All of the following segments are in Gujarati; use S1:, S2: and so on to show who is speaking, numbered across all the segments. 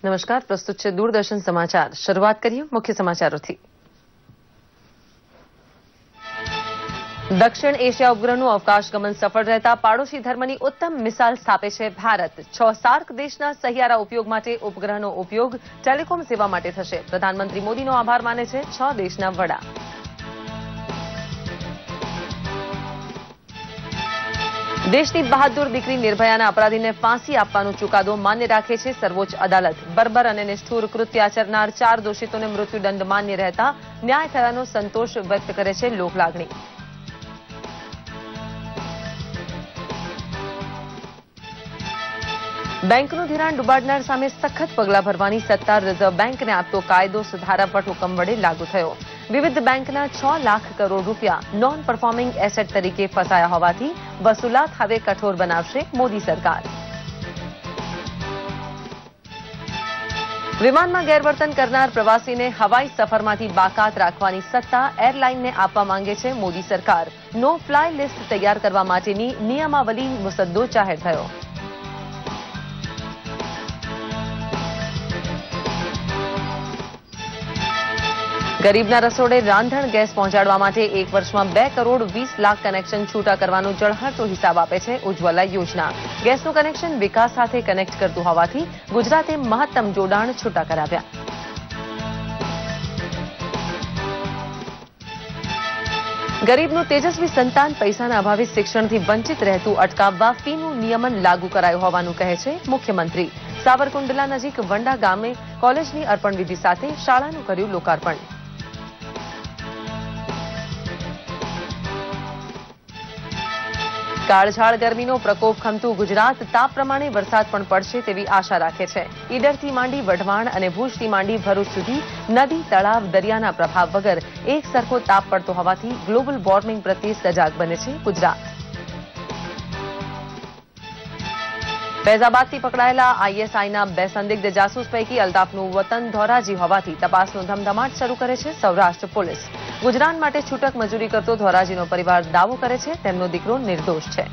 S1: નમસ્કાર, પ્રસ્તુત છે દૂરદર્શન સમાચાર। શરૂઆત કરીએ મુખ્ય સમાચારોથી। દક્ષિણ એશિયા ઉપગ્રહનું અવકાશ ગમન સફળ રહેતા પાડોશી ધર્મની ઉત્તમ મિસાલ સ્થાપે છે ભારત। 6 સાર્ક દેશના સહિયારા ઉપયોગ માટે ઉપગ્રહનો ઉપયોગ ટેલિકોમ સેવા માટે થશે। પ્રધાનમંત્રી મોદીનો આભાર માને છે 6 દેશના વડા। દેશની બહાદુર દીકરી નિર્ભયાના અપરાધીને ફાંસી આપવાનો ચુકાદો માન્ય રાખે છે સર્વોચ્ચ અદાલત। બર્બર અને નિષ્ઠુર કૃત્ય આચરનાર 4 દોષિતોને મૃત્યુદંડ માન્ય રહેતા ન્યાય થયાનો સંતોષ વ્યક્ત કરે છે લોકલાગણી। બેંકનું ધિરાણ ડુબાડનાર સામે સખત પગલાં ભરવાની સત્તા રિઝર્વ બેંકને આપતો કાયદો સુધારા વટહુકમ વડે લાગુ થયો। વિવિધ બેંકના 6 લાખ કરોડ રૂપિયા નોન પરફોર્મિંગ એસેટ તરીકે ફસાયા હોવાથી વસૂલાત હવે કઠોર બનાવશે મોદી સરકાર। વિમાનમાં ગેરવર્તન કરનાર પ્રવાસીને હવાઈ સફરમાંથી બાકાત રાખવાની સત્તા એરલાઇનને આપવા માંગે છે મોદી સરકાર। નો ફ્લાય લિસ્ટ તૈયાર કરવા માટેની નિયમાવલી મુસદ્દો જાહેર થયો। ગરીબના રસોડે રાંધણ ગેસ પહોંચાડવા માટે 1 વર્ષમાં 2 કરોડ 20 લાખ કનેક્શન છૂટા કરવાનો જળહળતો હિસાબ આપે છે ઉજ્જવલા યોજના। ગેસનું કનેક્શન વિકાસ સાથે કનેક્ટ કરતું હોવાથી ગુજરાતે મહત્તમ જોડાણ છૂટા કરાવ્યા। ગરીબનું તેજસ્વી સંતાન પૈસાના અભાવે શિક્ષણથી વંચિત રહેતું અટકાવવા ફીનું નિયમન લાગુ કરાયું હોવાનું કહે છે મુખ્યમંત્રી। સાવરકુંડલા નજીક વંડા ગામે કોલેજની અર્પણ વિધિ સાથે શાળાનું કર્યું લોકાર્પણ। કાળઝાળ ગરમીનો પ્રકોપ ખમતું ગુજરાત તાપ પ્રમાણે વરસાદ પણ પડશે તેવી આશા રાખે છે। ઈડરથી માંડી વઢવાણ અને ભુજથી માંડી ભરૂચ સુધી નદી તળાવ દરિયાના પ્રભાવ વગર એક સરખો તાપ પડતો હોવાથી ગ્લોબલ વોર્મિંગ પ્રત્યે સજાગ બને છે ગુજરાત। ફૈઝાબાદથી પકડાયેલા આઈએસઆઈના 2 સંદિગ્ધ જાસૂસ પૈકી અલ્તાફનું વતન ધોરાજી હોવાથી તપાસનો ધમધમાટ શરૂ કરે છે સૌરાષ્ટ્ર પોલીસ। ગુજરાત માટે છૂટક મજૂરી કરતો ધોરાજીનો પરિવાર દાવો કરે છે તેમનો દીકરો નિર્દોષ છે।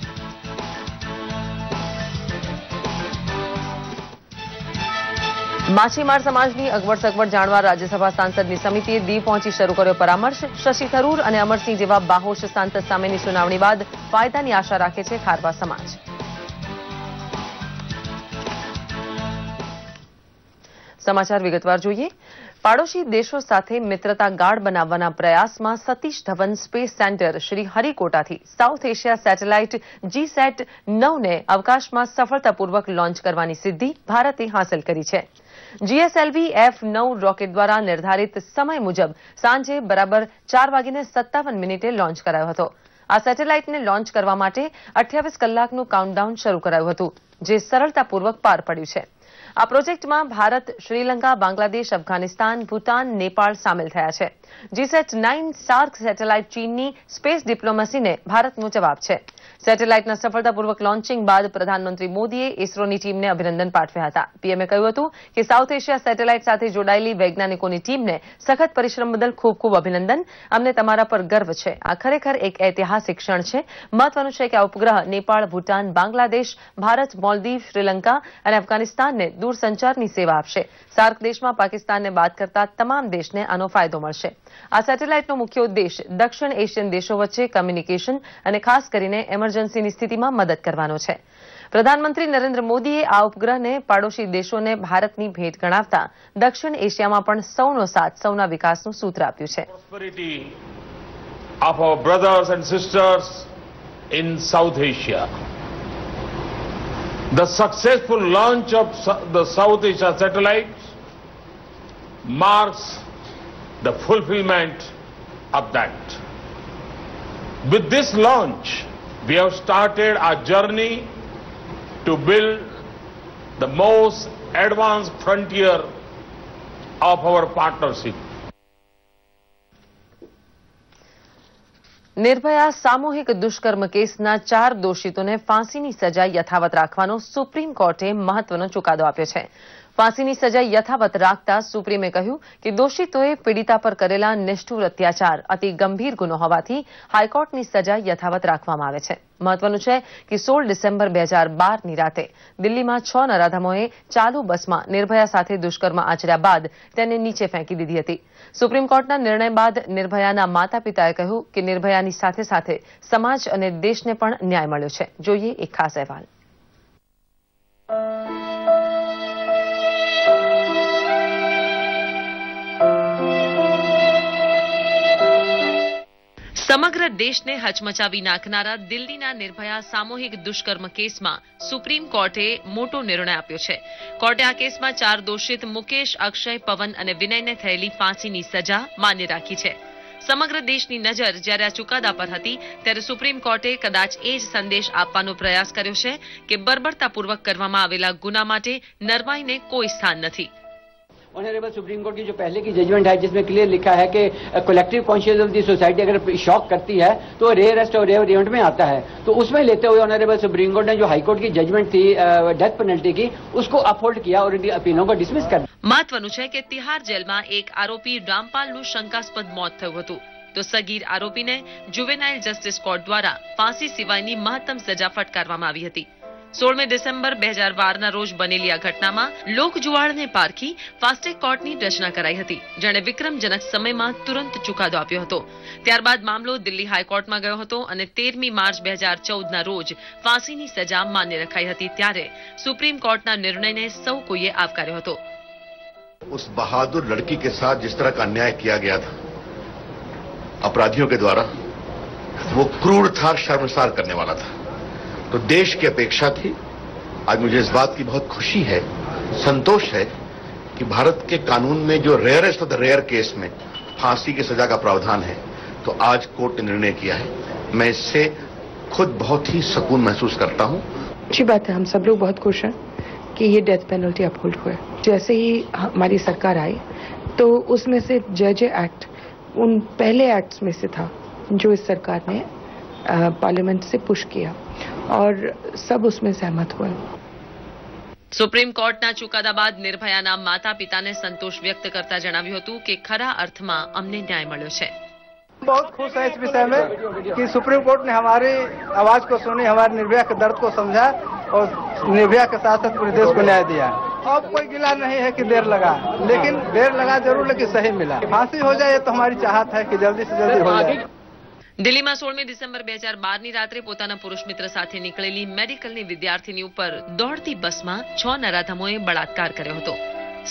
S1: માછીમાર સમાજની અગવડ સગવડ જાણવા રાજ્યસભા સાંસદની સમિતિએ દીવ પહોંચી શરૂ કર્યો પરામર્શ। શશી થરૂર અને અમરસિંહ જેવા બાહોશ સાંસદ સામેની સુનાવણી બાદ ફાયદાની આશા રાખે છે ખારવા સમાજ। સમાચાર વિગતવાર જોઈએ। પાડોશી દેશો સાથે મિત્રતા ગાઢ બનાવવાના પ્રયાસમાં સતીશ ધવન સ્પેસ સેન્ટર શ્રી હરિકોટાથી સાઉથ એશિયા સેટેલાઇટ GSAT-9ને અવકાશમાં સફળતાપૂર્વક લોન્ચ કરવાની સિદ્ધિ ભારતે હાંસલ કરી છે। GSLV F9 રોકેટ દ્વારા નિર્ધારિત સમય મુજબ સાંજે બરાબર 4:57 લોન્ચ કરાયો હતો। આ સેટેલાઇટને લોન્ચ કરવા માટે 28 કલાકનું કાઉન્ટડાઉન શરૂ કરાયું હતું જે સરળતાપૂર્વક પાર પડ્યું છે। આ પ્રોજેક્ટમાં ભારત, શ્રીલંકા, બાંગ્લાદેશ, અફઘાનિસ્તાન, ભૂટાન, નેપાળ સામેલ થયા છે। GSAT-9 સાર્ક સેટેલાઇટ ચીનની સ્પેસ ડિપ્લોમસીને ભારતનો જવાબ છે। સેટેલાઇટના સફળતાપૂર્વક લોન્ચિંગ બાદ પ્રધાનમંત્રી મોદીએ ઇસરોની ટીમને અભિનંદન પાઠવ્યા હતા। પીએમએ કહ્યું હતું કે સાઉથ એશિયા સેટેલાઇટ સાથે જોડાયેલી વૈજ્ઞાનિકોની ટીમને સખત પરિશ્રમ બદલ ખૂબ ખૂબ અભિનંદન। અમને તમારા પર ગર્વ છે। આ ખરેખર એક ઐતિહાસિક ક્ષણ છે। મહત્વનું છે કે આ ઉપગ્રહ નેપાળ, ભૂટાન, બાંગ્લાદેશ, ભારત, મોલદીવ, શ્રીલંકા અને અફઘાનિસ્તાનને દૂરસંચારની સેવા આપશે। સાર્ક દેશમાં પાકિસ્તાનને બાદ કરતા તમામ દેશને આનો ફાયદો મળશે। આ સેટેલાઇટનો મુખ્ય ઉદ્દેશ દક્ષિણ એશિયન દેશો વચ્ચે કમ્યુનિકેશન અને ખાસ કરીને એમરજન્સીની સ્થિતિમાં મદદ કરવાનો છે। પ્રધાનમંત્રી નરેન્દ્ર મોદીએ આ ઉપગ્રહને પાડોશી દેશોને ભારતની ભેટ ગણાવતા દક્ષિણ એશિયામાં પણ સૌનો સાથ સૌના વિકાસનું સૂત્ર આપ્યું છે।
S2: Prosperity of our brothers and sisters in South Asia. The successful launch of the South Asia satellites marks the fulfillment of that. With this launch, we have started our journey to build the most advanced frontier of our partnership.
S1: Nirbhaya સામૂહિક દુષ્કર્મ કેસના 4 દોષિતોને ફાંસીની સજા યથાવત રાખવાનો સુપ્રીમ કોર્ટે મહત્વનો ચુકાદો આપ્યો છે। ફાંસીની સજા યથાવત રાખતા સુપ્રીમે કહ્યું કે દોષિતોએ પીડિતા પર કરેલા નિષ્ઠુર અત્યાચાર અતિ ગંભીર ગુનો હોવાથી હાઈકોર્ટની સજા યથાવત રાખવામાં આવે છે. મહત્વનું છે કે 16 ડિસેમ્બર 2012ની રાતે દિલ્હીમાં 6 નરાધમોએ ચાલુ બસમાં નિર્ભયા સાથે દુષ્કર્મ આચર્યા બાદ તેને નીચે ફેંકી દીધી હતી. સુપ્રીમ કોર્ટના નિર્ણય બાદ નિર્ભયાના માતા પિતાએ કહ્યું કે નિર્ભયાની સાથે સાથે સમાજ અને દેશને પણ ન્યાય મળ્યો છે. જોઈએ એક ખાસ અહેવાલ. સમગ્ર દેશને હચમચાવી નાખનારા દિલ્હીના નિર્ભયા સામૂહિક દુષ્કર્મ કેસમાં સુપ્રીમ કોર્ટે મોટો નિર્ણય આપ્યો છે. કોર્ટે આ કેસમાં 4 દોષિત મુકેશ, અક્ષય, પવન અને વિનયને થયેલી ફાંસીની સજા માન્ય રાખી છે. સમગ્ર દેશની નજર જ્યારે આ ચુકાદા પર હતી ત્યારે સુપ્રીમ કોર્ટે કદાચ એ જ સંદેશ આપવાનો પ્રયાસ કર્યો છે કે બર્બરતાપૂર્વક કરવામાં આવેલા ગુના માટે નરમાઈને કોઈ સ્થાન નથી.
S3: ऑनरेबल सुप्रीम कोर्ट की जो पहले की जजमेंट है जिसमें क्लियर लिखा है कि collective conscious of the society अगर शॉक करती है तो रेयरेस्ट और रेयर इवेंट में आता है. तो उसमें लेते हुए ऑनरेबल सुप्रीम कोर्ट ने जो हाई कोर्ट की जजमेंट थी डेथ पेनल्टी की उसको अपहोल्ड किया और इनकी अपीलों को डिसमिस कर दिया.
S1: મહત્વનું છે કે તિહાર જેલમાં એક આરોપી રામપાલનું શંકાસ્પદ મોત થયું હતું તો સગીર આરોપીને જુવેનાઇલ જસ્ટિસ કોર્ટ દ્વારા ફાંસી સિવાયની મહત્તમ સજા ફટકારવામાં આવી હતી. 16 ડિસેમ્બર 2012ના રોજ બનેલી આ ઘટનામાં લોકજુવાળને પારખી ફાસ્ટ ટ્રેક કોર્ટની રચના કરાઈ હતી, જેણે વિક્રમજનક સમયમાં તુરંત ચુકાદો આપ્યો હતો. ત્યારબાદ મામલો દિલ્હી હાઈકોર્ટમાં ગયો હતો અને 13મી માર્ચ 2014ના રોજ ફાંસીની સજા માન્ય રખાઈ હતી. ત્યારે સુપ્રીમ કોર્ટના નિર્ણયને સૌ કોઈએ આવકાર્યો હતો.
S4: उस बहादुर लड़की के साथ जिस तरह का अन्याय किया गया था अपराधियों के द्वारा, वो क्रूर था, शर्मसार करने वाला था. तो देश की अपेक्षा थी. आज मुझे इस बात की बहुत खुशी है, संतोष है कि भारत के कानून में जो rarest of the rare case में फांसी की सजा का प्रावधान है, तो आज कोर्ट ने निर्णय किया है. मैं इससे खुद बहुत ही सुकून महसूस करता हूं.
S5: अच्छी बात है, हम सब लोग बहुत खुश हैं कि ये डेथ पेनल्टी अपहोल्ड हुए. जैसे ही हमारी सरकार आई तो उसमें से जज एक्ट उन पहले एक्ट्स में से था जो इस सरकार ने पार्लियामेंट से पुश किया और सब उसमें सहमत हुए.
S1: સુપ્રીમ કોર્ટના ચુકાદા બાદ નિર્ભયાના માતા પિતાને સંતોષ વ્યક્ત કરતા જણાવ્યું હતું કે ખરા અર્થમાં અમને ન્યાય મળ્યો છે.
S6: बहुत खुश है इस विषय में कि सुप्रीम कोर्ट ने हमारी आवाज को सुनी, हमारे निर्भया के दर्द को समझा और निर्भया के साथ साथ पूरे देश को न्याय दिया. अब कोई गिला नहीं है कि देर लगा, लेकिन देर लगा जरूर, लेकिन सही मिला. फांसी हो जाए तो हमारी चाहत है कि जल्दी से जल्दी हो जाए.
S1: દિલ્હીમાં 16 ડિસેમ્બર 2012ની રાત્રે પોતાના પુરુષ મિત્ર સાથે નીકળેલી મેડિકલની વિદ્યાર્થીની ઉપર દોડતી બસમાં 6 નરાધમોએ બળાત્કાર કર્યો હતો.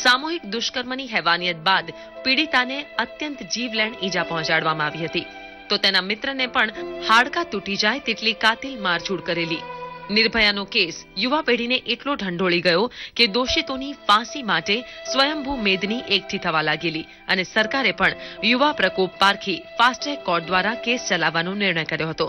S1: સામૂહિક દુષ્કર્મની હેવાનિયત બાદ પીડિતાને અત્યંત જીવલેણ ઈજા પહોંચાડવામાં આવી હતી તો તેના મિત્રને પણ હાડકાં તૂટી જાય તેટલી કાતિલ મારઝૂડ કરેલી. નિર્ભયાનો કેસ યુવા પેઢીને એટલો ઢંઢોળી ગયો કે દોષિતોની ફાંસી માટે સ્વયંભૂ મેદની એકઠી થવા લાગેલી અને સરકારે પણ યુવા પ્રકોપ પારખી ફાસ્ટ ટ્રેક કોર્ટ દ્વારા કેસ ચલાવવાનો નિર્ણય કર્યો હતો.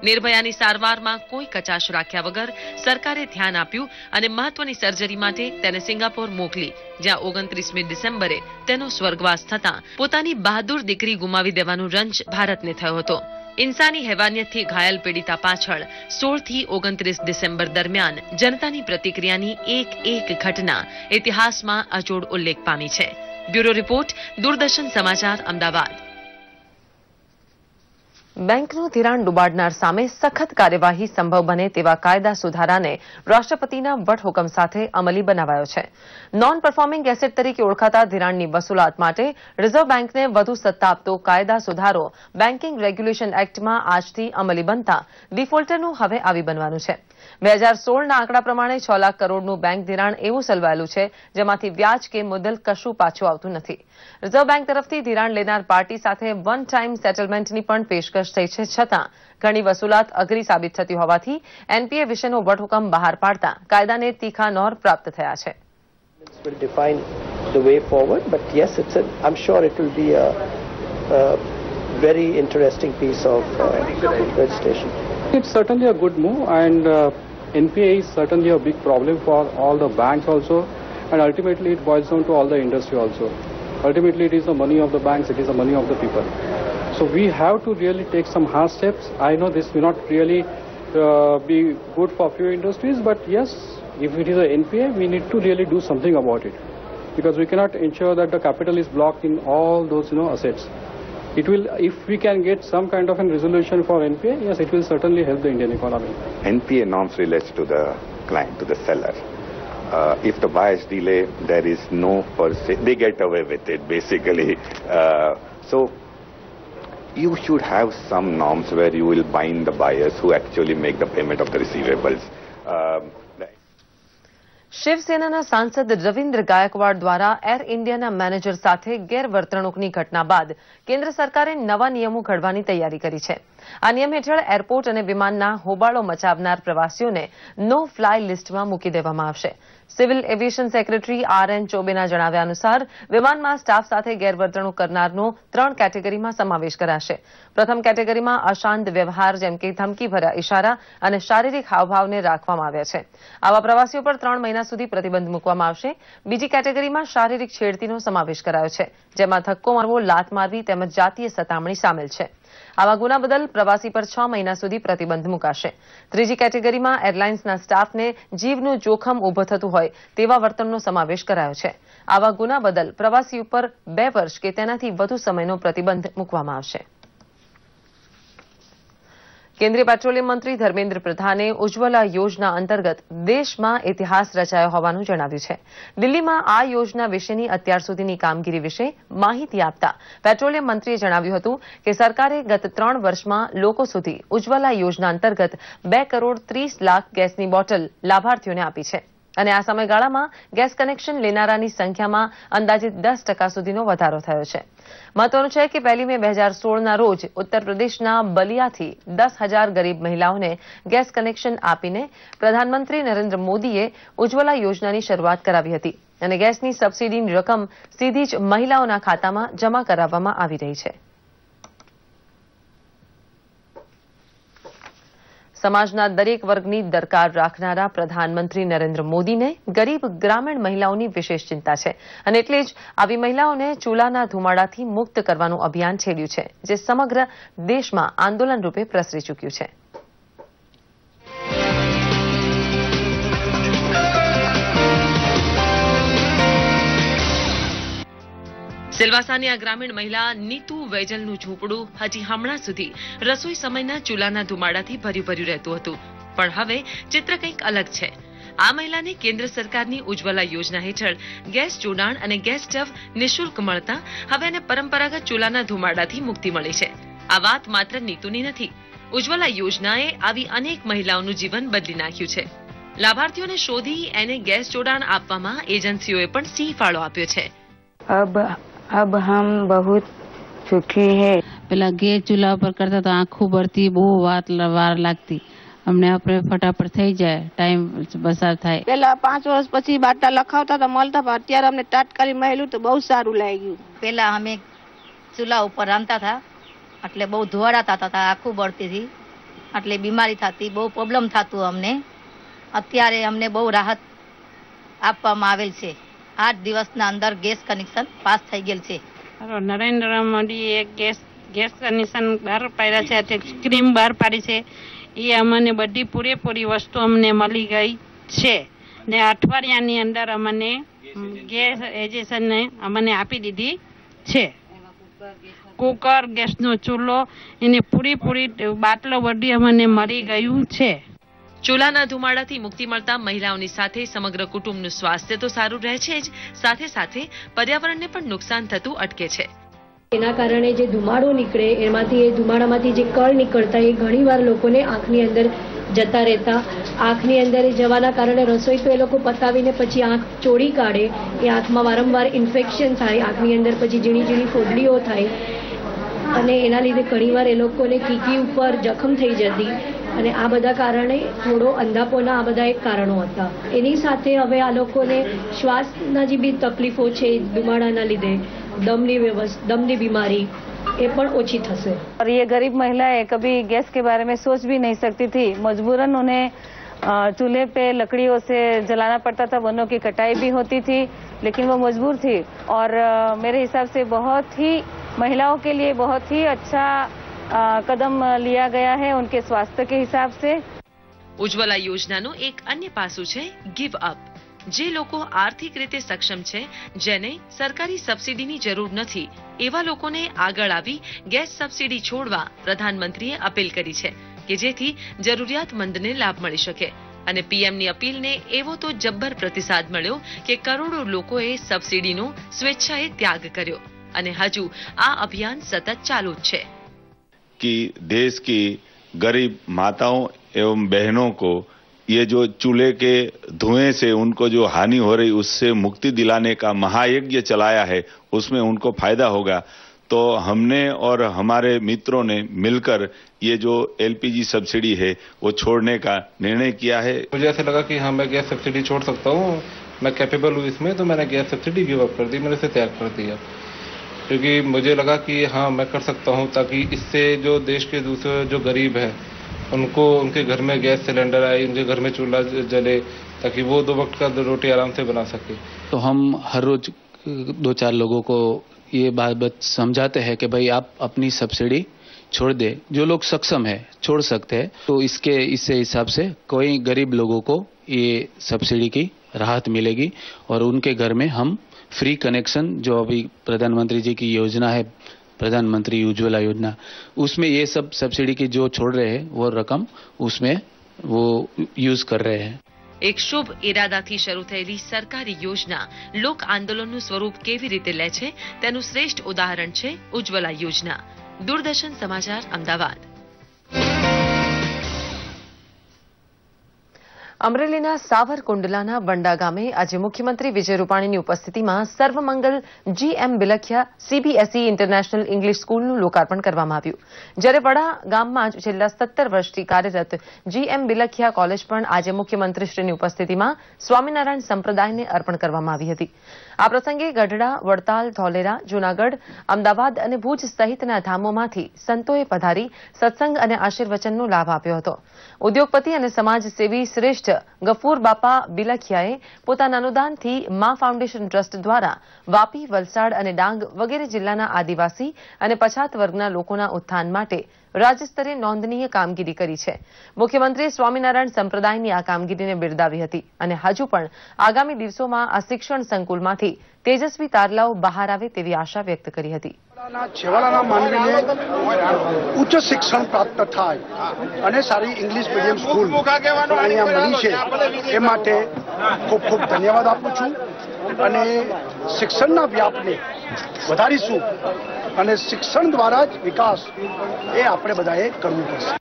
S1: નિર્ભયાની સારવારમાં કોઈ કચાશ રાખ્યા વગર સરકારે ધ્યાન આપ્યું અને મહત્વની સર્જરી માટે તેને સિંગાપોર મોકલી, જ્યાં 29મી ડિસેમ્બરે તેનો સ્વર્ગવાસ થતાં પોતાની બહાદુર દીકરી ગુમાવી દેવાનો રંજ ભારતને થયો હતો. ઇન્સાની હેવાનિયતથી ઘાયલ પીડિતા પાછળ 16 થી 29 ડિસેમ્બર દરમિયાન જનતાની પ્રતિક્રિયાની એક ઘટના ઇતિહાસમાં અજોડ ઉલ્લેખ પામી છે. બ્યુરો રિપોર્ટ, દૂરદર્શન સમાચાર, અમદાવાદ. બેંકનું ધિરાણ ડુબાડનાર સામે સખત કાર્યવાહી સંભવ બને તેવા કાયદા સુધારાને રાષ્ટ્રપતિના વટહુકમ સાથે અમલી બનાવાયો છે. નોન પરફોર્મિંગ એસેટ તરીકે ઓળખાતા ધિરાણની વસૂલાત માટે રિઝર્વ બેંકને વધુ સત્તા આપતો કાયદા સુધારો બેન્કિંગ રેગ્યુલેશન એક્ટમાં આજથી અમલી બનતા ડિફોલ્ટરનું હવે આવી બનવાનું છે. 2016ના આંકડા પ્રમાણે 6 લાખ કરોડનું બેંક ધિરાણ એવું સલવાયેલું છે જેમાંથી વ્યાજ કે મુદ્દલ કશું પાછું આવતું નથી. રિઝર્વ બેંક તરફથી ધિરાણ લેનાર પાર્ટી સાથે વન ટાઈમ સેટલમેન્ટની પણ પેશકશ થઈ છે, છતાં ઘણી વસૂલાત અઘરી સાબિત થતી હોવાથી એનપીએ વિશેનો વટહુકમ બહાર પાડતા કાયદાને તીખા નોર પ્રાપ્ત થયા છે.
S7: will define the way forward, but yes, I'm sure it will be a very interesting piece of legislation.
S8: It's certainly a good move, and NPA is certainly a big problem for all the banks also, and ultimately it boils down to all the industry also. Ultimately it is the money of the banks, it is the money of the people. So we have to really take some hard steps. I know this may not really be good for few industries, but yes, if it is a NPA, we need to really do something about it, because we cannot ensure that the capital is blocked in all those assets. It will, if we can get some kind of a resolution for NPA, yes, it will certainly help the Indian economy.
S9: NPA norms relates to the client, to the seller. If the buyers delay, there is no per se, they get away with it basically. So you should have some norms where you will bind the buyers who actually make the payment of the receivables.
S1: શિવસેનાના સાંસદ રવિન્દ્ર ગાયકવાડ દ્વારા એર ઇન્ડિયાના મેનેજર સાથે ગેરવર્તણૂકની ઘટના બાદ કેન્દ્ર સરકારે નવા નિયમો ઘડવાની તૈયારી કરી છે. આ નિયમ હેઠળ એરપોર્ટ અને વિમાનના હોબાળો મચાવનાર પ્રવાસીઓને નો ફ્લાય લિસ્ટમાં મૂકી દેવામાં આવશે. Civil aviation secretary R. ચોબેના જણાવ્યા અનુસાર વિમાનમાં સ્ટાફ સાથે ગેરવર્તણૂક કરનારનો 3 કેટેગરીમાં સમાવેશ કરાશે. પ્રથમ કેટેગરીમાં અશાંત વ્યવહાર જેમ કે ધમકીભર્યા ઇશારા અને શારીરિક હાવભાવને રાખવામાં આવ્યા છે. આવા પ્રવાસીઓ પર 3 મહિના સુધી પ્રતિબંધ મૂકવામાં આવશે. બીજી કેટેગરીમાં શારીરિક છેડતીનો સમાવેશ કરાયો છે, જેમાં ધક્કો મારવો, લાત મારવી તેમજ જાતીય સતામણી સામેલ છે. આવા ગુના બદલ પ્રવાસી પર 6 મહિના સુધી પ્રતિબંધ મૂકાશે. ત્રીજી કેટેગરીમાં એરલાઇન્સના સ્ટાફને જીવનું જોખમ ઊભું થતું હોય તેવા વર્તનનો સમાવેશ કરાયો છે. આવા ગુના બદલ પ્રવાસી ઉપર 2 વર્ષ કે તેનાથી વધુ સમયનો પ્રતિબંધ મૂકવામાં આવશે. કેન્દ્રીય પેટ્રોલિયમ મંત્રી ધર્મેન્દ્ર પ્રધાને ઉજ્જવલા યોજના અંતર્ગત દેશમાં ઇતિહાસ રચાયો હોવાનું જણાવ્યું છે. દિલ્હીમાં આ યોજના વિશેની અત્યાર સુધીની કામગીરી વિશે માહિતી આપતા પેટ્રોલિયમ મંત્રીએ જણાવ્યું હતું કે સરકારે ગત 3 વર્ષમાં લોકો સુધી ઉજ્જવલા યોજના અંતર્ગત 2 કરોડ 30 લાખ ગેસની બોટલ લાભાર્થીઓને આપી છે અને આ સમયગાળામાં ગેસ કનેક્શન લેનારાની સંખ્યામાં અંદાજિત 10% સુધીનો વધારો થયો છે. મહત્વનું છે કે 1 મે 2016ના રોજ ઉત્તર પ્રદેશના બલિયાથી 10,000 ગરીબ મહિલાઓને ગેસ કનેક્શન આપીને પ્રધાનમંત્રી નરેન્દ્ર મોદીએ ઉજ્જવલા યોજનાની શરૂઆત કરાવી હતી અને ગેસની સબસિડીની રકમ સીધી જ મહિલાઓના ખાતામાં જમા કરાવવામાં આવી રહી છે. સમાજના દરેક વર્ગની દરકાર રાખનારા પ્રધાનમંત્રી નરેન્દ્ર મોદીને ગરીબ ગ્રામીણ મહિલાઓની વિશેષ ચિંતા છે અને એટલે જ આવી મહિલાઓને ચૂલાના ધુમાડાથી મુક્ત કરવાનું અભિયાન છેડ્યું છે, જે સમગ્ર દેશમાં આંદોલન રૂપે પ્રસરી ચૂક્યું છે. સિલવાસાની આ ગ્રામીણ મહિલા નીતુ વૈજલનું ઝૂંપડું હજી હમણાં સુધી રસોઈ સમયના ચૂલાના ધુમાડાથી ભર્યું રહેતું હતું, પણ હવે ચિત્ર કંઈક અલગ છે. આ મહિલાને કેન્દ્ર સરકારની ઉજ્જવલા યોજના હેઠળ ગેસ જોડાણ અને ગેસ સ્ટવ નિઃશુલ્ક મળતા હવે એને પરંપરાગત ચૂલાના ધુમાડાથી મુક્તિ મળી છે. આ વાત માત્ર નીતુની નથી. ઉજ્જવલા યોજનાએ આવી અનેક મહિલાઓનું જીવન બદલી નાખ્યું છે. લાભાર્થીઓને શોધી એને ગેસ જોડાણ આપવામાં એજન્સીઓએ પણ સિંહ ફાળો આપ્યો છે.
S10: अब हम बहुत सुखी है.
S11: પેલા ગેસ ચૂલા પર કરતા તો આંખું ભરતી, બહુ વાર લાગતી. અમને આપણે ફટાફટ થઈ જાય, ટાઈમ પસાર થાય.
S10: પેલા 5 વર્ષ પછી બાટા લખાવતા તો મળતા, પણ અત્યારે અમને તાત્કાલિક મળ્યું તો બહુ સારું લાગ્યું.
S12: પેલા અમે ચૂલા ઉપર રાંધતા હતા એટલે બહુ ધોવાડા થતા હતા, આંખું બળતી હતી એટલે બીમારી થતી, બહુ પ્રોબ્લેમ થતું અમને. અત્યારે અમને બહુ રાહત આપવામાં આવેલ છે. 8 દિવસના અંદર ગેસ કનેક્શન પાસ થઈ ગયેલ છે.
S11: નરેન્દ્ર મોદીએ ગેસ કનેક્શન બહાર પાડ્યા છે, તે સ્કીમ બહાર પાડી છે. એ અમને બધી પૂરેપૂરી વસ્તુ અમને મળી ગઈ છે ને અઠવાડિયાની અંદર અમને ગેસ એજન્સીને અમને આપી દીધી છે. કુકર, ગેસનો ચૂલો, એની પૂરી બાટલો બધી અમને મળી ગયું છે.
S1: ચૂલાના ધુમાડાથી મુક્તિ મળતા મહિલાઓની સાથે સમગ્ર કુટુંબનું સ્વાસ્થ્ય તો સારું રહે છે જ, સાથે સાથે પર્યાવરણને પણ નુકસાન થતું અટકે છે.
S13: એના કારણે જે ધુમાડો નીકળે એમાંથી, એ ધુમાડામાંથી જે કળ નીકળતા એ ઘણીવાર લોકોને આંખની અંદર જતા રહેતા. આંખની અંદર જવાના કારણે રસોઈ તો એ લોકો પતાવીને પછી આંખ ચોળી કાઢે, એ આંખમાં વારંવાર ઇન્ફેક્શન થાય, આંખની અંદર પછી ઝીણી ફોડલીઓ થાય અને એના લીધે ઘણીવાર એ લોકોને કીકી ઉપર જખમ થઈ જતી અને આ બધા કારણે થોડો અંધાપોના આ બધા એક કારણો હતા. એની સાથે હવે આ લોકોને શ્વાસના જે બી તકલીફો છે ધુમાડાના લીધે, दम बीमारी ये पण ओछी थसे.
S14: और ये गरीब महिलाएं कभी गैस के बारे में सोच भी नहीं सकती थी. मजबूरन उन्हें चूल्हे पे लकड़ियों से जलाना पड़ता था, वनों की कटाई भी होती थी, लेकिन वो मजबूर थी. और मेरे हिसाब से बहुत ही महिलाओं के लिए बहुत ही अच्छा कदम लिया गया है उनके स्वास्थ्य के हिसाब से.
S1: ઉજ્જવલા યોજનાનું એક અન્ય પાસું છે ગીવ અપ. જે લોકો આર્થિક રીતે સક્ષમ છે, જેને સરકારી સબસિડીની જરૂર નથી, એવા લોકોને આગળ આવી ગેસ સબસિડી છોડવા પ્રધાનમંત્રીએ અપીલ કરી છે કે જેથી જરૂરિયાતમંદને લાભ મળી શકે. અને પીએમની અપીલને એવો તો જબ્બર પ્રતિસાદ મળ્યો કે કરોડો લોકોએ સબસિડીનો સ્વેચ્છાએ ત્યાગ કર્યો અને હજુ આ અભિયાન સતત ચાલુ જ છે.
S15: कि देश की गरीब माताओं एवं बहनों को ये जो चूल्हे के धुएं से उनको जो हानि हो रही उससे मुक्ति दिलाने का महायज्ञ चलाया है, उसमें उनको फायदा होगा. तो हमने और हमारे मित्रों ने मिलकर ये जो एलपीजी सब्सिडी है वो छोड़ने का निर्णय किया है.
S16: मुझे ऐसा लगा कि हाँ, मैं गैस सब्सिडी छोड़ सकता हूँ, मैं कैपेबल हूँ इसमें, तो मैंने गैस सब्सिडी गिव अप कर दी, मैंने इसे त्याग कर दिया, क्योंकि मुझे लगा कि हाँ मैं कर सकता हूँ, ताकि इससे जो देश के दूसरे जो गरीब है उनको उनके घर में गैस सिलेंडर आए, उनके घर में चूल्हा जले, ताकि वो 2 वक्त का रोटी आराम से बना सके.
S17: तो हम हर रोज 2-4 लोगों को ये बात समझाते हैं कि भाई आप अपनी सब्सिडी छोड़ दे. जो लोग सक्षम है छोड़ सकते हैं, तो इससे हिसाब से कोई गरीब लोगों को ये सब्सिडी की राहत मिलेगी और उनके घर में हम फ्री कनेक्शन, जो अभी प्रधानमंत्री जी की योजना है, प्रधानमंत्री उज्ज्वला योजना, उसमें ये सब सब्सिडी की जो छोड़ रहे हैं वो रकम उसमें वो यूज कर रहे हैं.
S1: એક શુભ ઇરાદાથી શરૂ થયેલી સરકારી યોજના લોક આંદોલનનું સ્વરૂપ કેવી રીતે લે છે તેનું શ્રેષ્ઠ ઉદાહરણ છે ઉજ્જવલા યોજના. દૂરદર્શન સમાચાર, અમદાવાદ. અમરેલીના સાવરકુંડલાના વંડા ગામે આજે મુખ્યમંત્રી વિજય રૂપાણીની ઉપસ્થિતિમાં Sarvamangal GM Bilkhiya CBSE international English સ્કૂલનું લોકાર્પણ કરવામાં આવ્યું. જ્યારે વડા ગામમાં જ છેલ્લા 17 વર્ષથી કાર્યરત GM બિલખિયા કોલેજ પણ આજે મુખ્યમંત્રીશ્રીની ઉપસ્થિતિમાં સ્વામિનારાયણ સંપ્રદાયને અર્પણ કરવામાં આવી હતી. આ પ્રસંગે ગઢડા, વડતાલ, ધોલેરા, જૂનાગઢ, અમદાવાદ અને ભુજ સહિતના ધામોમાંથી સંતોએ પધારી સત્સંગ અને આશીર્વચનનો લાભ આપ્યો હતો. ઉદ્યોગપતિ અને સમાજસેવી શ્રેષ્ઠ ગફૂર બાપા બિલખિયાએ પોતાના અનુદાનથી મા ફાઉન્ડેશન ટ્રસ્ટ દ્વારા વાપી, વલસાડ અને ડાંગ વગેરે જિલ્લાના આદિવાસી અને પછાત વર્ગના લોકોના ઉત્થાન માટે રાજ્યસ્તરે નોંધનીય કામગીરી કરી છે. મુખ્યમંત્રીએ સ્વામિનારાયણ સંપ્રદાયની આ કામગીરીને બિરદાવી હતી અને હજુ પણ આગામી દિવસોમાં આ શિક્ષણ સંકુલમાંથી તેજસ્વી તારલાઓ બહાર આવે તેવી આશા વ્યક્ત કરી હતી.
S18: છેવાડાના માનવીને ઉચ્ચ શિક્ષણ પ્રાપ્ત થાય અને સારી ઇંગ્લિશ મીડિયમ સ્કૂલ અહીંયા બની છે એ માટે ખૂબ ખૂબ ધન્યવાદ આપું છું અને શિક્ષણના વ્યાપને વધારીશું અને શિક્ષણ દ્વારા જ વિકાસ એ આપણે બધાએ કરવું પડશે.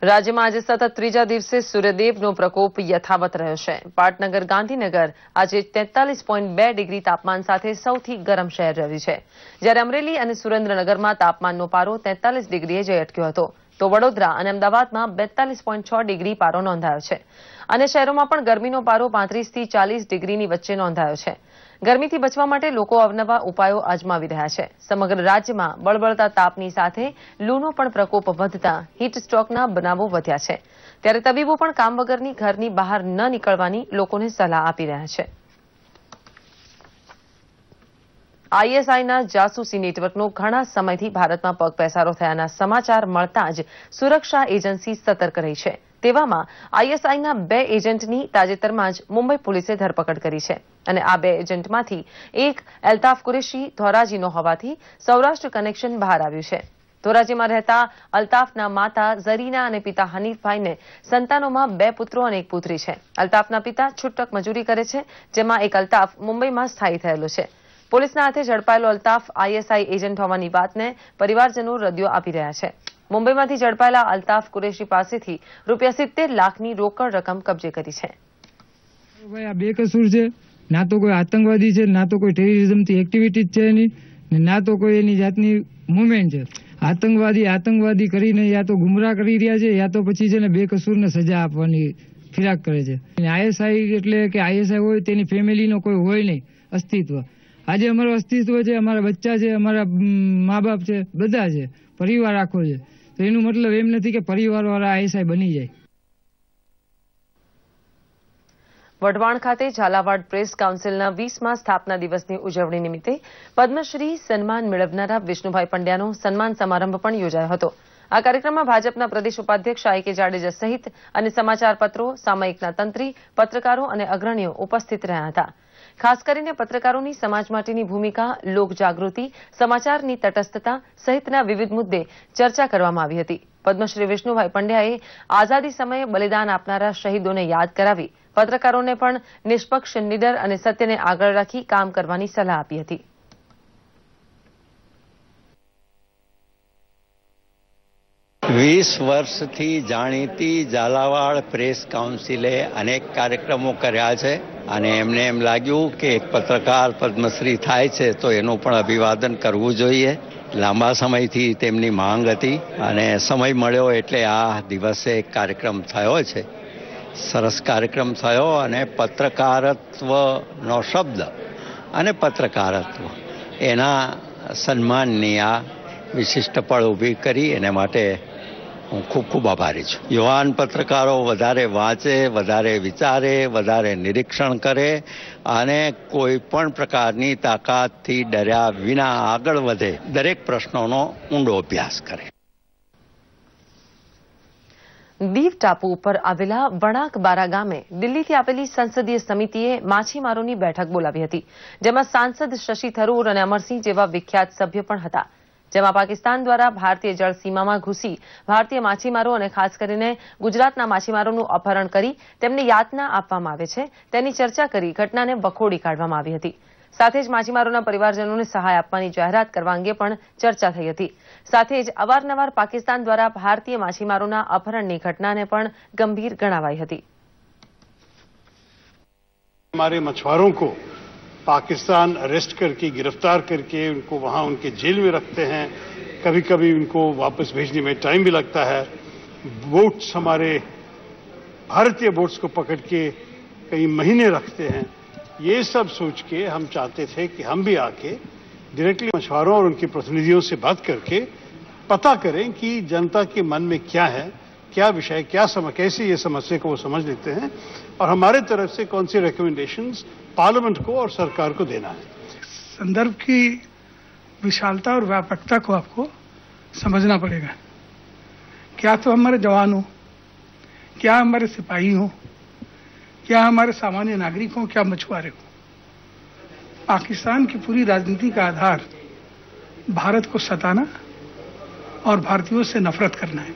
S1: રાજ્યમાં આજે સતત ત્રીજા દિવસે સૂર્યદેવનો પ્રકોપ યથાવત રહ્યો છે. પાટનગર, ગાંધીનગર આજે 43.2 ડિગ્રી તાપમાન સાથે સૌથી ગરમ શહેર રહ્યું છે, જ્યારે અમરેલી અને સુરેન્દ્રનગરમાં તાપમાનનો પારો 43 ડિગ્રીએ જઈ અટક્યો હતો, તો વડોદરા અને અમદાવાદમાં 42.6 ડિગ્રી પારો નોંધાયો છે. અને શહેરોમાં પણ ગરમીનો પારો 35 થી 40 ડિગ્રીની વચ્ચે નોંધાયો છે. ગરમીથી બચવા માટે લોકો અવનવા ઉપાયો અજમાવી રહ્યા છે. સમગ્ર રાજ્યમાં બળબળતા તાપની સાથે લૂનો પણ પ્રકોપ વધતા હીટ સ્ટ્રોકના બનાવો વધ્યા છે. ત્યારે તબીબો પણ કામ વગરની ઘરની બહાર ન નીકળવાની લોકોને સલાહ આપી રહ્યા છે. આઈએસઆઈના જાસૂસી નેટવર્કનો ઘણા સમયથી ભારતમાં પગપેસારો થયાના સમાચાર મળતા જ સુરક્ષા એજન્સી સતર્ક રહી છે. તેવામાં આઈએસઆઈના 2 એજન્ટની તાજેતરમાં જ મુંબઈ પોલીસે ધરપકડ કરી છે અને આ 2 એજન્ટમાંથી એક અલ્તાફ કુરેશી ધોરાજીનો હોવાથી સૌરાષ્ટ્ર કનેક્શન બહાર આવ્યું છે. ધોરાજીમાં રહેતા અલ્તાફના માતા ઝરીના અને પિતા હનીફભાઈને સંતાનોમાં 2 પુત્રો અને 1 પુત્રી છે. અલ્તાફના પિતા છૂટક મજૂરી કરે છે, જેમાં એક અલ્તાફ મુંબઈમાં સ્થાયી થયેલો છે. પોલીસના હાથે ઝડપાયેલો અલ્તાફ આઈએસઆઈ એજન્ટ હોવાની વાતને પરિવારજનો રદિયો આપી રહ્યા છે. મુંબઈમાંથી ઝડપાયેલા અલ્તાફ કુરેશી પાસેથી ₹70 લાખની રોકડ રકમ કબજે કરી છે.
S19: આ બેકસૂર છે, ના તો કોઈ આતંકવાદી છે, ના તો કોઈ ટેરરિઝમથી એક્ટિવિટી છે એની, ના તો કોઈ એની જાતની મુવમેન્ટ છે. આતંકવાદી કરીને યા તો ગુમરાહ કરી રહ્યા છે, યા તો પછી છે ને બેકસૂરને સજા આપવાની ફિરાક કરે છે. આઈએસઆઈ એટલે કે આઈએસઆઈ હોય તેની ફેમિલીનો કોઈ હોય નહીં અસ્તિત્વ. આજે અમારું અસ્તિત્વ છે, અમારા બચ્ચા છે, અમારા મા બાપ છે, બધા છે, પરિવાર આખો છે. તો એનું મતલબ એમ નથી કે પરિવારવાળા આઈએસઆઈ બની જાય.
S1: વઢવાણ ખાતે ઝાલાવાડ પ્રેસ કાઉન્સિલના 20મા સ્થાપના દિવસની ઉજવણી નિમિત્તે પદ્મશ્રી સન્માન મેળવનારા વિષ્ણુભાઈ પંડ્યાનો સન્માન સમારંભ પણ યોજાયો હતો. આ કાર્યક્રમમાં ભાજપના પ્રદેશ ઉપાધ્યક્ષ આઈ.કે. જાડેજા સહિત અને સમાચાર પત્રો, સામયિકના તંત્રી, પત્રકારો અને અગ્રણીઓ ઉપસ્થિત રહ્યા હતા. ખાસ કરીને પત્રકારોની સમાજ માટેની ભૂમિકા, લોકજાગૃતિ, સમાચારની તટસ્થતા સહિતના વિવિધ મુદ્દે ચર્ચા કરવામાં આવી હતી. પદ્મશ્રી વિષ્ણુભાઈ પંડ્યાએ આઝાદી સમયે બલિદાન આપનારા શહીદોને યાદ કરાવી પત્રકારોને પણ નિષ્પક્ષ, નિડર અને સત્યને આગળ રાખી કામ કરવાની સલાહ આપી હતી.
S20: વીસ વર્ષથી જાણીતી ઝાલાવાડ પ્રેસ કાઉન્સિલે અનેક કાર્યક્રમો કર્યા છે અને એમને એમ લાગ્યું કે એક પત્રકાર પદ્મશ્રી થાય છે તો એનું પણ અભિવાદન કરવું જોઈએ. લાંબા સમયથી તેમની માંગ હતી અને સમય મળ્યો એટલે આ દિવસે એક કાર્યક્રમ થયો છે. સરસ કાર્યક્રમ થયો અને પત્રકારત્વનો શબ્દ અને પત્રકારત્વ એના સન્માનની આ વિશિષ્ટ પળ ઊભી કરી એના માટે હું ખૂબ ખૂબ આભારી છું. યુવાન પત્રકારો વધારે વાંચે, વધારે વિચારે, વધારે નિરીક્ષણ કરે અને કોઈ પણ પ્રકારની તાકાતથી ડર્યા વિના આગળ વધે, દરેક પ્રશ્નોનો ઊંડો અભ્યાસ કરે.
S1: દીવ ટાપુ ઉપર આવેલા વણાકબારા ગામે દિલ્હીથી આવેલી સંસદીય સમિતિએ માછીમારોની બેઠક બોલાવી હતી, જેમાં સાંસદ શશી થરૂર અને અમરસિંહ જેવા વિખ્યાત સભ્યો પણ હતા. જેમાં પાકિસ્તાન દ્વારા ભારતીય જળસીમામાં ઘૂસી ભારતીય માછીમારો અને ખાસ કરીને ગુજરાતના માછીમારોનું અપહરણ કરી તેમને યાતના આપવામાં આવે છે તેની ચર્ચા કરી ઘટનાને વખોડી કાઢવામાં આવી હતી. સાથે જ માછીમારોના પરિવારજનોને સહાય આપવાની જાહેરાત કરવા અંગે પણ ચર્ચા થઈ હતી. સાથે જ અવારનવાર પાકિસ્તાન દ્વારા ભારતીય માછીમારોના અપહરણની ઘટનાને પણ ગંભીર ગણાવાઈ હતી.
S21: हमारे मछुआरों को पाकिस्तान अरेस्ट करके, गिरफ्तार करके उनको वहां उनके जेल में रखते हैं. कभी कभी उनको वापस भेजने में टाइम भी लगता है. बोट्स हमारे भारतीय बोट्स को पकड़ के कई महीने रखते हैं. ये सब सोच के हम चाहते थे कि हम भी आके डायरेक्टली मछुआरों और उनके प्रतिनिधियों से बात करके पता करें कि जनता के मन में क्या है, क्या विषय, कैसे ये समस्या को वो समझ लेते हैं और हमारे तरफ से कौन सी रिकमेंडेशंस पार्लियामेंट को और सरकार को देना है.
S18: संदर्भ की विशालता और व्यापकता को आपको समझना पड़ेगा. क्या तो हमारे जवान हो, क्या हमारे सिपाही हो, क्या हमारे सामान्य नागरिक हो, क्या मछुआरे हो. पाकिस्तान की पूरी राजनीति का आधार भारत को सताना और भारतीयों से नफरत करना है.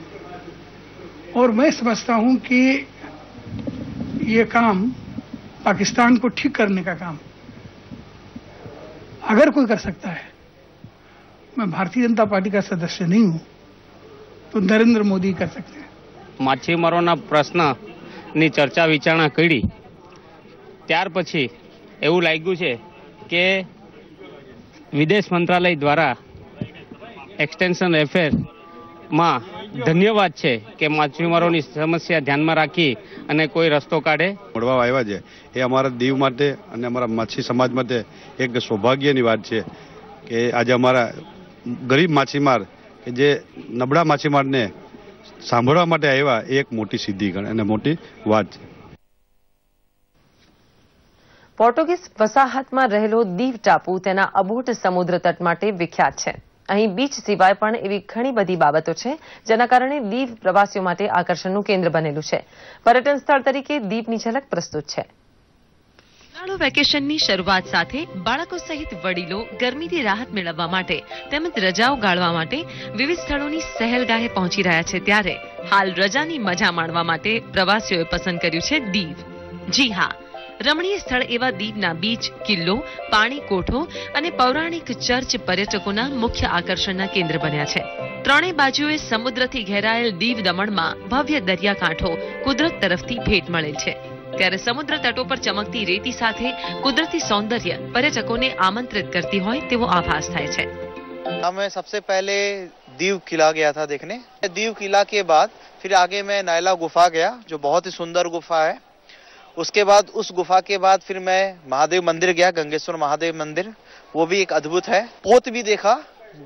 S18: और मैं समझता हूं कि ये काम पाकिस्तान को ठीक करने का काम अगर कोई कर सकता है, मैं भारतीय जनता पार्टी का सदस्य नहीं हूं, तो नरेंद्र मोदी कर सकते हैं.
S22: માછીમારોના પ્રશ્નની ચર્ચા વિચારણા કરી ત્યાર પછી એવું લાગ્યું છે કે વિદેશ મંત્રાલય દ્વારા એક્સટેન્શન એફેરમાં ધન્યવાદ છે કે માછીમારોની સમસ્યા ધ્યાનમાં રાખી અને કોઈ રસ્તો કાઢે.
S23: મળવા આવ્યા છે એ અમારા દીવ માટે અને અમારા માછી સમાજ માટે એક સૌભાગ્યની વાત છે કે આજે અમારા ગરીબ માછીમાર કે જે નબળા માછીમારને સાંભળવા માટે આવ્યા એ એક મોટી સિદ્ધિ અને મોટી વાત છે.
S1: પોર્ટુગીઝ વસાહતમાં રહેલો દીવ ટાપુ તેના અબોટ સમુદ્ર તટ માટે વિખ્યાત છે. અહીં બીચ સિવાય પણ એવી ઘણી બધી બાબતો છે જેના કારણે દીવ પ્રવાસીઓ માટે આકર્ષણનું કેન્દ્ર બનેલું છે. પર્યટન સ્થળ તરીકે દીવની ઝલક પ્રસ્તુત છે.
S24: ઉનાળુ વેકેશનની શરૂઆત સાથે બાળકો સહિત વડીલો ગરમીથી રાહત મેળવવા માટે તેમજ રજાઓ ગાળવા માટે વિવિધ સ્થળોની સહેલગાહે પહોંચી રહ્યા છે. ત્યારે હાલ રજાની મજા માણવા માટે પ્રવાસીઓએ પસંદ કર્યું છે દીવ. જી હા, રમણીય સ્થળ એવા દીવના બીચ, કિલ્લો, પાણી કોઠો અને પૌરાણિક ચર્ચ પર્યટકોના મુખ્ય આકર્ષણના કેન્દ્ર બન્યા છે. ત્રણેય બાજુએ સમુદ્રથી ઘેરાયેલ દીવ દમણમાં ભવ્ય દરિયાકાંઠો કુદરત તરફથી ભેટ મળેલ છે. ત્યારે સમુદ્ર તટો પર ચમકતી રેતી સાથે કુદરતી સૌંદર્ય પર્યટકોને આમંત્રિત करती હોય તેવો આભાસ થાય છે.
S25: मैं सबसे पहले दीव किला गया था देखने. दीव किला के बाद फिर आगे मैं नायला गुफा गया जो बहुत ही सुंदर गुफा है. उसके बाद उस गुफा के बाद फिर मैं महादेव मंदिर गया, गंगेश्वर महादेव मंदिर, वो भी एक अद्भुत है. पोत भी देखा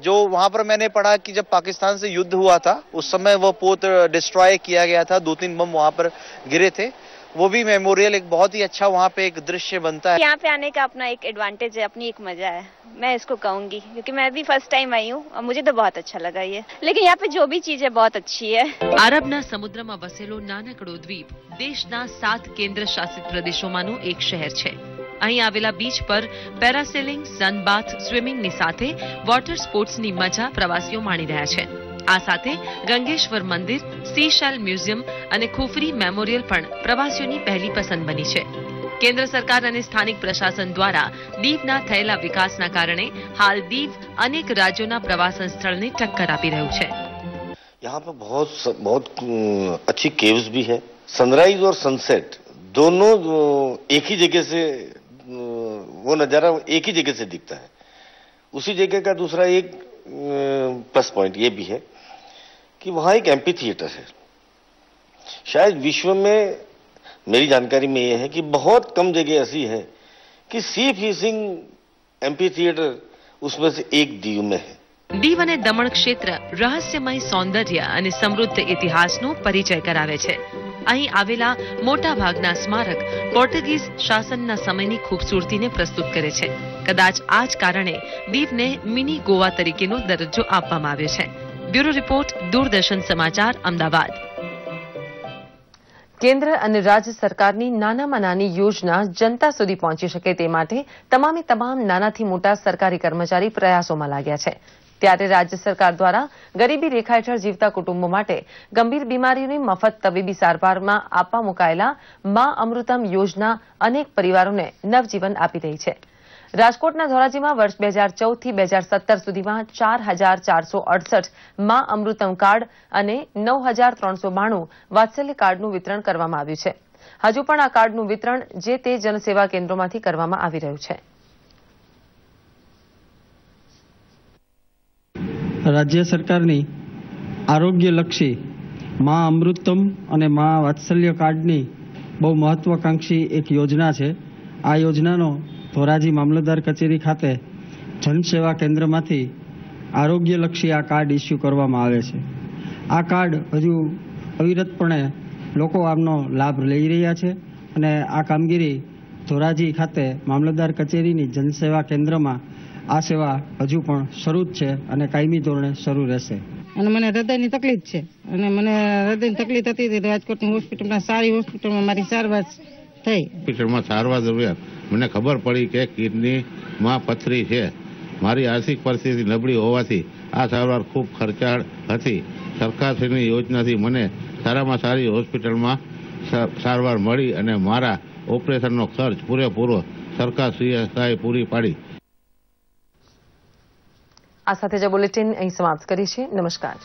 S25: जो वहां पर मैंने पढ़ा कि जब पाकिस्तान से युद्ध हुआ था उस समय वो पोत डिस्ट्रॉय किया गया था. 2-3 बम वहां पर गिरे थे वो भी मेमोरियल एक बहुत ही अच्छा वहाँ पे एक दृश्य बनता है।
S2: यहाँ पे आने का अपना एक एडवांटेज है, अपनी एक मजा है, मैं इसको कहूंगी, क्योंकि मैं भी फर्स्ट टाइम आई हूँ और मुझे तो बहुत अच्छा लगा ये। लेकिन यहाँ पे जो भी चीज है बहुत अच्छी है।
S24: અરબના સમુદ્રમાં વસેલો નાનકડો દ્વીપ દેશના 7 કેન્દ્ર શાસિત પ્રદેશોમાંનું એક શહેર છે. અહીં આવેલા બીચ પર પેરાસેલિંગ, સનબાથ, સ્વિમિંગની સાથે વોટર સ્પોર્ટ્સની મજા પ્રવાસીઓ માણી રહ્યા છે. આ સાથે ગંગેશ્વર મંદિર, સીશેલ મ્યુઝિયમ અને ખુફરી મેમોરિયલ પણ પ્રવાસીઓની પહેલી પસંદ બની છે. કેન્દ્ર સરકાર અને સ્થાનિક પ્રશાસન દ્વારા દીવના થયેલા વિકાસના કારણે હાલ દીવ અનેક રાજ્યોના પ્રવાસન સ્થળને ટક્કર આપી રહ્યું છે.
S3: यहाँ पर बहुत अच्छी केव्स भी है। सनराइज और सनसेट दोनों एक ही जगह से, वो नज़ारा एक ही जगह से दिखता है। उसी जगह का दूसरा एक प्लस पॉइंट ये भी है कि वहाँ एक एम्पी थिएटर है। शायद विश्व में मेरी जानकारी में ये है कि बहुत कम जगह ऐसी है कि सी फेसिंग एम्पी थिएटर उसमें से एक दीव में है.
S24: દીવ અને દમણ ક્ષેત્ર રહસ્યમય સૌંદર્ય અને સમૃદ્ધ ઇતિહાસનો પરિચય કરાવે છે. અહીં આવેલા મોટા ભાગના સ્મારક પોર્ટુગીઝ શાસનના સમયની ખૂબસૂરતીને પ્રસ્તુત કરે છે. કદાચ આ જ કારણે દીવને મિની ગોવા તરીકેનો દરજ્જો આપવામાં આવ્યો છે. બ્યુરો રિપોર્ટ, દૂરદર્શન સમાચાર, અમદાવાદ.
S1: કેન્દ્ર અને રાજ્ય સરકારની નાનામાં નાની યોજના જનતા સુધી પહોંચી શકે તે માટે તમામે તમામ નાનાથી મોટા સરકારી કર્મચારી પ્રયાસોમાં लाग्યા છે. ત્યારે રાજ્ય સરકાર દ્વારા ગરીબી રેખા હેઠળ જીવતા કુટુંબો માટે ગંભીર બીમારીઓની મફત તબીબી સારવારમાં આપવા મુકાયેલા મા અમૃતમ યોજના અનેક પરિવારોને નવજીવન આપી રહી છે. રાજકોટના ધોરાજીમાં વર્ષ 2014 થી 2017 સુધીમાં 4,468 મા અમૃતમ કાર્ડ અને 9,392 વાત્સલ્ય કાર્ડનું વિતરણ કરવામાં આવ્યું છે. હજુ પણ આ કાર્ડનું વિતરણ જે તે જનસેવા કેન્દ્રોમાંથી કરવામાં આવી રહ્યું છે.
S4: રાજ્ય સરકારની આરોગ્યલક્ષી મા અમૃતમ અને મા વાત્સલ્ય કાર્ડની બહુ મહત્વાકાંક્ષી એક યોજના છે. આ યોજનાનો ધોરાજી મામલતદાર કચેરી ખાતે જનસેવા કેન્દ્રમાંથી આરોગ્યલક્ષી આ કાર્ડ ઇસ્યુ કરવામાં આવે છે. આ કાર્ડ હજુ અવિરતપણે લોકો આમનો લાભ લઈ રહ્યા છે અને આ કામગીરી ધોરાજી ખાતે મામલતદાર કચેરીની જનસેવા કેન્દ્રમાં આ સેવા હજુ પણ શરૂ જ છે અને કાયમી ધોરણે શરૂ રહેશે.
S5: અને મને હૃદયની તકલીફ છે અને મને હૃદયની તકલીફ હતી રાજકોટની હોસ્પિટલમાં, સારી હોસ્પિટલમાં મારી સારવાર થઈ.
S6: હોસ્પિટલમાં સારવાર જરૂરિયાત મને ખબર પડી કે કિડનીમાં પથરી છે. મારી આર્થિક પરિસ્થિતિ નબળી હોવાથી આ સારવાર ખૂબ ખર્ચાળ હતી. સરકારશ્રીની યોજનાથી મને સારામાં સારી હોસ્પિટલમાં સારવાર મળી અને મારા ઓપરેશનનો ખર્ચ પૂરેપૂરો સરકારશ્રીએ પૂરી પાડી.
S1: આ સાથે જ બુલેટિન અહીં સમાપ્ત કરી છે. નમસ્કાર.